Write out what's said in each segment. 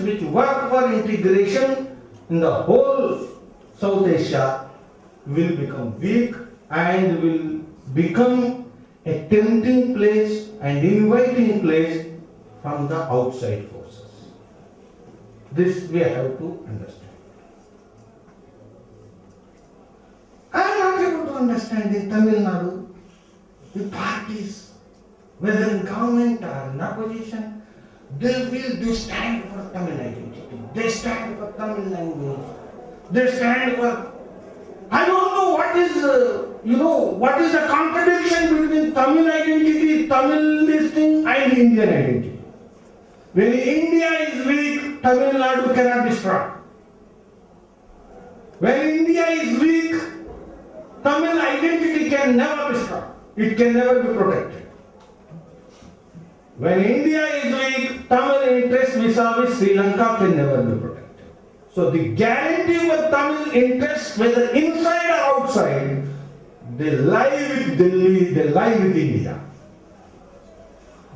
which work for integration in the whole South Asia will become weak and will become a tempting place and inviting place from the outside forces. This we have to understand. I am not able to understand in Tamil Nadu, the parties, whether in government or in opposition, they stand for Tamil identity. They stand for Tamil language. They stand for. I don't know what is, what is the contradiction between Tamil identity, Tamil this thing, and Indian identity. When India is weak, Tamil Nadu cannot be strong. When India is weak, Tamil identity can never be strong. It can never be protected. When India is weak, Tamil interest vis-a-vis Sri Lanka can never be protected. So the guarantee for Tamil interests, whether inside or outside, they lie with Delhi, they lie with India.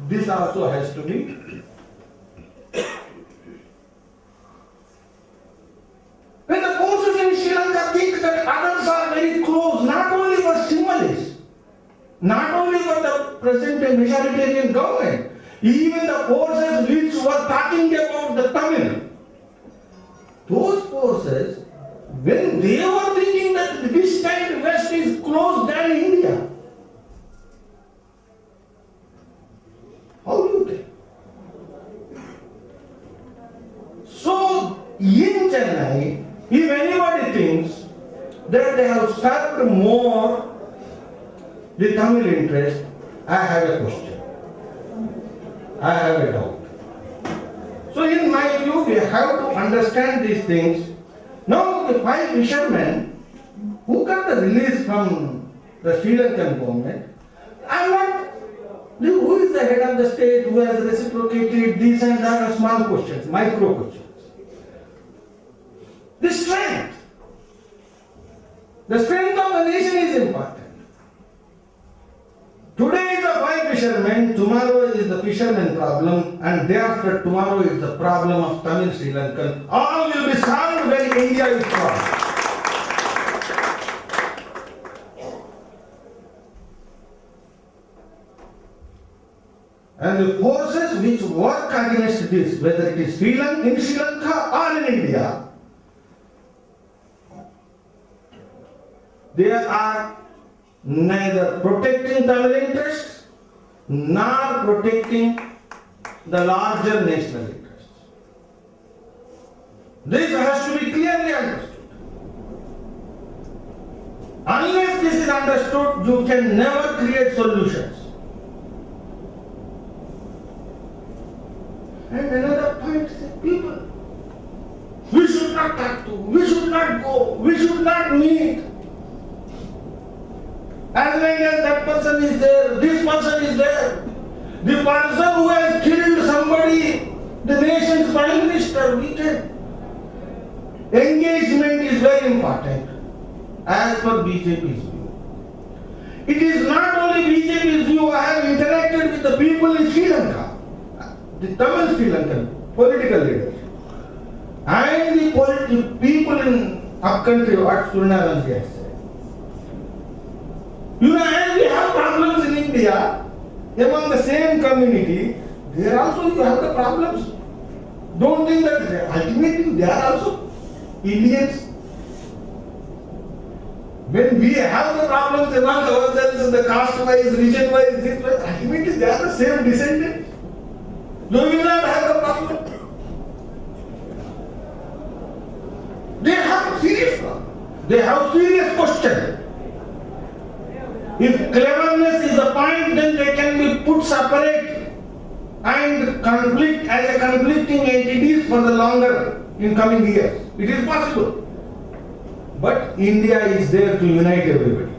This also has to be. When the forces in Sri Lanka think that others are very close, not only for symbolism, not only for the present majoritarian government, even the forces which were talking about the Tamil, those forces, when they were thinking that this time West is close than India, how do you think? So, in Chennai, if anybody thinks that they have served more the Tamil interest, I have a question. I have a doubt. So in my view, we have to understand these things. Now the 5 fishermen who got the release from the Sri Lankan government, I'm not, who is the head of the state, who has reciprocated these and that are small questions, micro questions. The strength of the nation is important. Today is the 5 fishermen, tomorrow is the fishermen problem, and day after tomorrow is the problem of Tamil Sri Lankan. All will be solved when India is strong. And the forces which work against this, whether it is in Sri Lanka or in India, they are neither protecting Tamil interests nor protecting the larger national interests. This has to be clearly understood. Unless this is understood, you can never create solutions. And another point is people. We should not talk to, we should not go, we should not meet. As long as that person is there, this person is there. The person who has killed somebody, the nation's prime minister, we can. Engagement is very important as per BJP's view. It is not only BJP's view, I have interacted with the people in Sri Lanka, the Tamil Sri Lankan political leaders, and the people in upcountry, what Suryanarayan has said. As we have problems in India, among the same community, there also you have the problems. Don't think that ultimately they are also Indians. When we have the problems among ourselves, the caste-wise, region-wise, this wise, ultimately they are the same descendants. So we will not have the problem. They have serious problem. They have serious question. If cleverness is the point, then they can be put separate and conflict as a conflicting entities for the longer in coming years. It is possible. But India is there to unite everybody.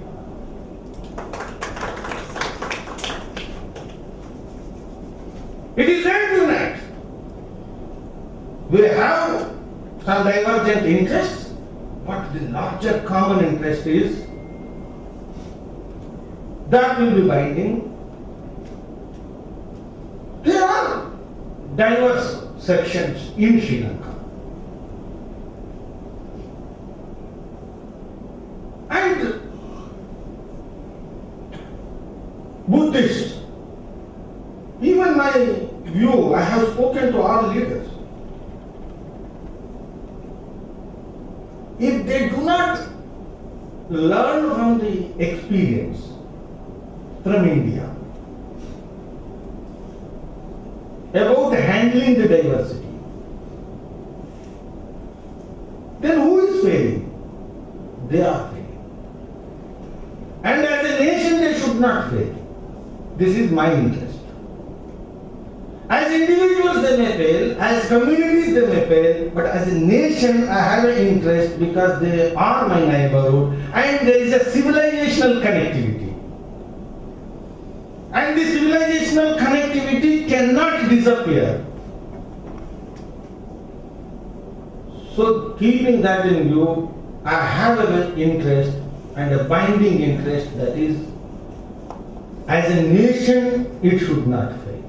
It is there to unite. We have some divergent interests, but the larger common interest is that will be binding. There are diverse sections in Sri Lanka. And Buddhists, even my view, I have spoken to all leaders. If they do not learn from the experience from India about handling the diversity, then who is failing? They are failing. And as a nation they should not fail. This is my interest. As individuals they may fail, as communities they may fail, but as a nation I have an interest because they are my neighborhood and there is a civilizational connectivity. And this civilizational connectivity cannot disappear. So keeping that in view, I have an interest and a binding interest, that is, as a nation it should not fail.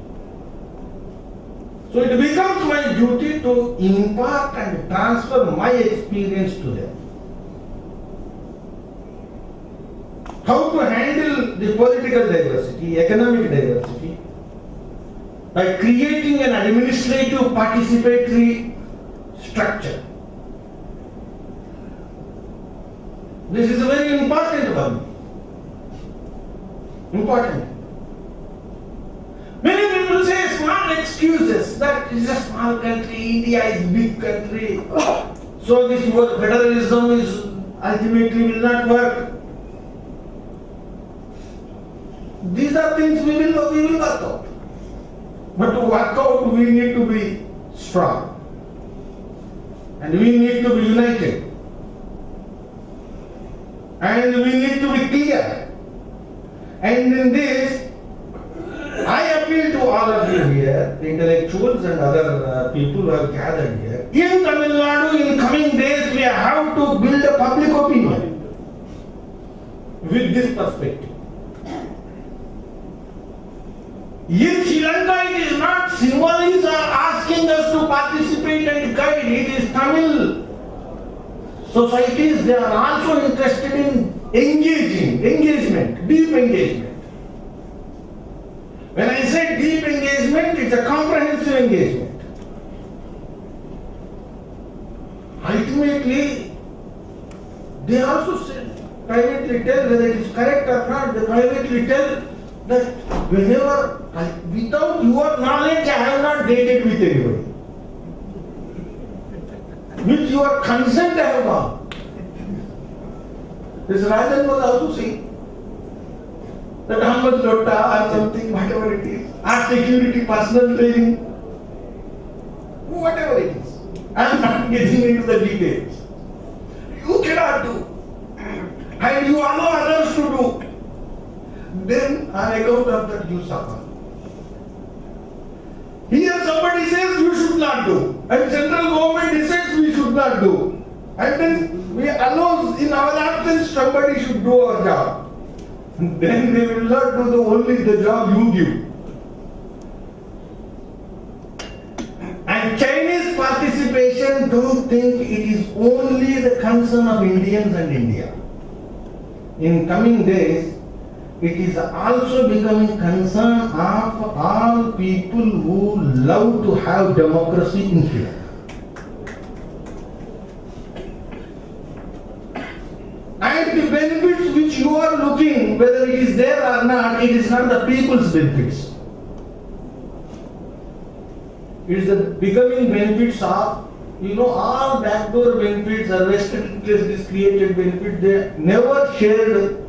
So it becomes my duty to impart and transfer my experience to them. How to handle the political diversity, economic diversity, by creating an administrative participatory structure. This is very important one. Important. Many people say small excuses that it is a small country, India is big country, so this word federalism is ultimately will not work. These are things we will work out. But to work out we need to be strong. And we need to be united. And we need to be clear. And in this, I appeal to all of you here, intellectuals and other people who have gathered here. In Tamil Nadu, in coming days, we have to build a public opinion with this perspective. In Sri Lanka, it is not Sinhalese are asking us to participate and guide. It is Tamil societies, they are also interested in engagement, deep engagement. When I say deep engagement, it's a comprehensive engagement. Ultimately, they also privately tell whether it is correct or not. They privately tell that whenever, without your knowledge, I have not dated with anybody. With your consent, I have gone. This Rajan was also saying that how much lotta or something, whatever it is, or security, personal training, whatever it is. I am not getting into the details. You cannot do, and you allow others to do. Then on account of that you suffer. Here somebody says you should not do, and central government decides we should not do. And then we allow in our absence somebody should do our job. Then they will not do only the job you give. And Chinese participation, don't think it is only the concern of Indians and India. In coming days, it is also becoming concern of all people who love to have democracy in Sri Lanka. And the benefits which you are looking, whether it is there or not, it is not the people's benefits. It is the becoming benefits of, all backdoor benefits or vested interest created benefits, they never shared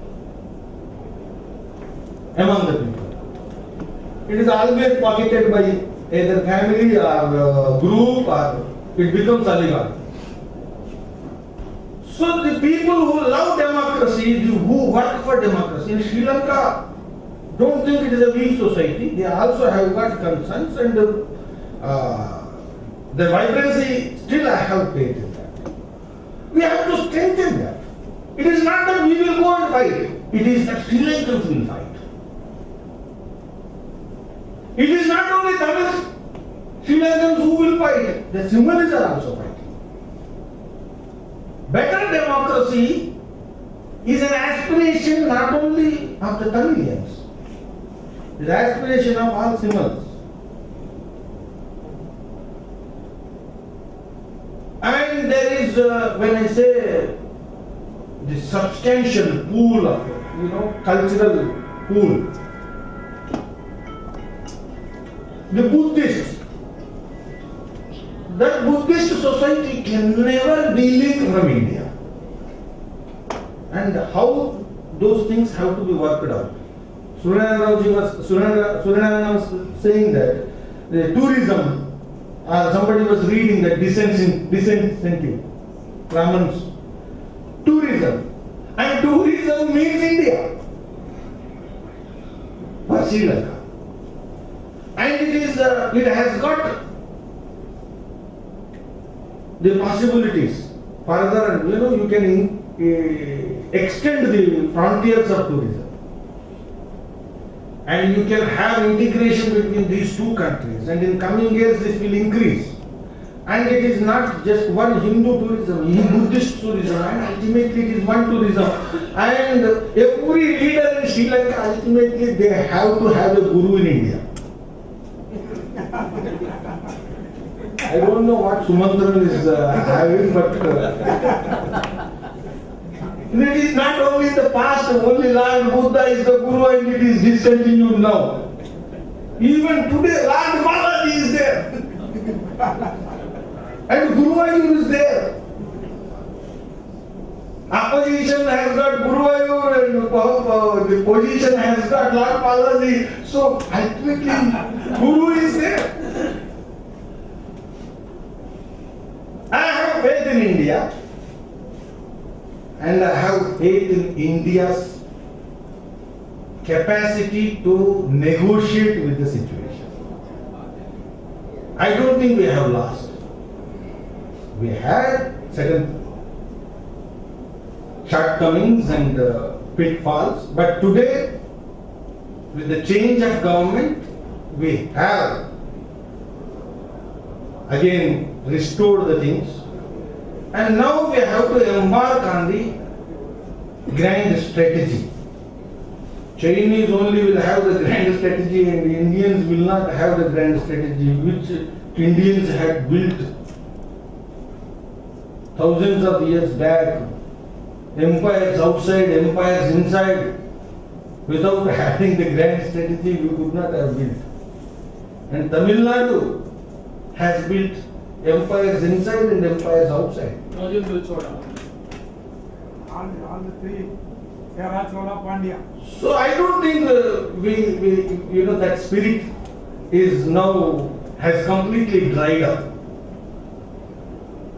among the people. It is always pocketed by either family or group, or it becomes oligarchy. So the people who love democracy, who work for democracy in Sri Lanka, don't think it is a weak society. They also have got concerns, and the vibrancy, still I have faith in that. We have to strengthen that. It is not that we will go and fight. It is that Sri Lankans will fight. It is not only Tamils. Sri Lankans who will fight? The Sinhalese are also fighting. Better democracy is an aspiration not only of the Tamilians, it is aspiration of all Sinhalese. And there is, when I say the substantial pool of, cultural pool, the Buddhists, that Buddhist society can never be linked from India. And how those things have to be worked out. Suryanarayan was saying that the tourism, somebody was reading that disincentive, Brahmins, tourism. And tourism means India for Sri Lanka. And it has got the possibilities further, and you can extend the frontiers of tourism. And you can have integration between these two countries, and in coming years this will increase. And it is not just one Hindu tourism, Buddhist tourism, and ultimately it is one tourism. And every leader in Sri Lanka, ultimately they have to have a guru in India. I don't know what Sumantran is having, but it is not only in the past, only Lord Buddha is the guru and it is discontinued now. Even today, Lord Balaji is there. And Guru Ayur is there. Opposition has got Guru Ayur and the position has got Lord Balaji. So ultimately, Guru is there. I have faith in India. And I have faith in India's capacity to negotiate with the situation. I don't think we have lost. We had certain shortcomings and pitfalls, but today, with the change of government, we have again restored the things. And now we have to embark on the grand strategy. Chinese only will have the grand strategy and the Indians will not have the grand strategy which Indians had built thousands of years back. Empires outside, empires inside. Without having the grand strategy, we could not have built. And Tamil Nadu has built empires inside and empires outside. All the three, Kerala, Chola, Pandya. So I don't think we that spirit is now has completely dried up.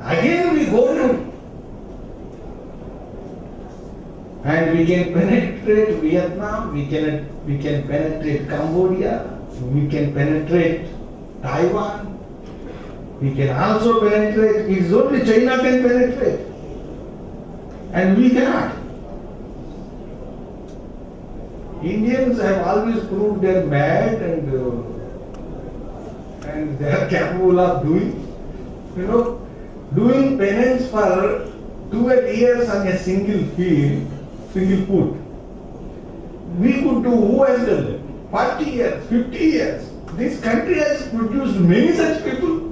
Again we go to and we can penetrate Vietnam, we can penetrate Cambodia, we can penetrate Taiwan. We can also penetrate, it's only China can penetrate. And we cannot. Indians have always proved they are mad and they are capable of doing penance for 12 years on a single foot. We could do, who has done it? 40 years, 50 years. This country has produced many such people.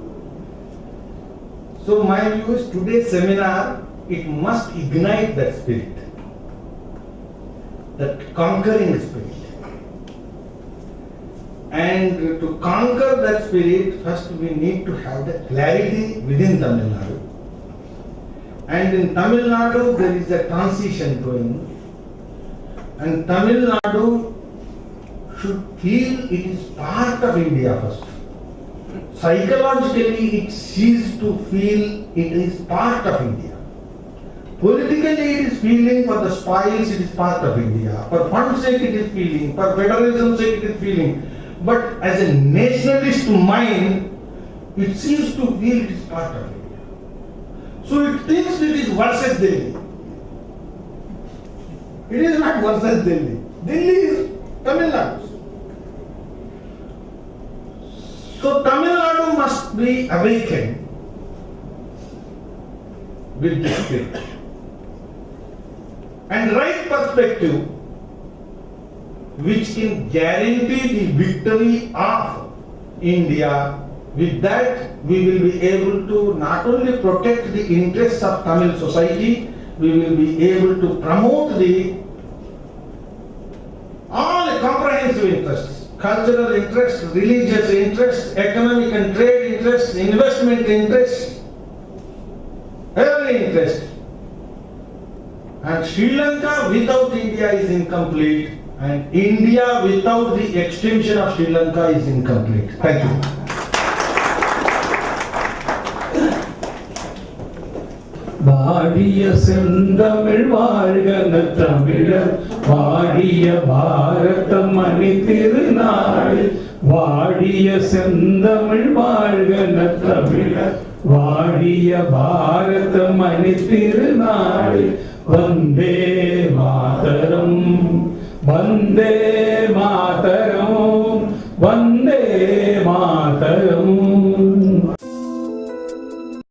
So my view is today's seminar, it must ignite that spirit, that conquering spirit. And to conquer that spirit, first we need to have the clarity within Tamil Nadu. And in Tamil Nadu, there is a transition going. And Tamil Nadu should feel it is part of India first. Psychologically, it ceases to feel it is part of India. Politically, it is feeling for the spoils, it is part of India. For fun's sake, it is feeling. For federalism's sake, it is feeling. But as a nationalist mind, it seems to feel it is part of India. So it thinks it is versus Delhi. It is not versus Delhi. Delhi is Tamil Nadu. So Tamil Nadu must be awakened with this spirit and right perspective, which can guarantee the victory of India. With that, we will be able to not only protect the interests of Tamil society, we will be able to promote all comprehensive interests, cultural interests, religious interests, economic and trade interests, investment interests, every interest. And Sri Lanka without India is incomplete, and India without the extension of Sri Lanka is incomplete. Thank you. வாழிய செந்தமிழ் வாழ்கன தமிழர் வாழிய பாரதம் மணி திருநாள் வாழிய செந்தமிழ் வாழ்கன தமிழர் வாழிய பாரதம் மணி திருநாள் வந்தே மாதரம் வந்தே மாதரம்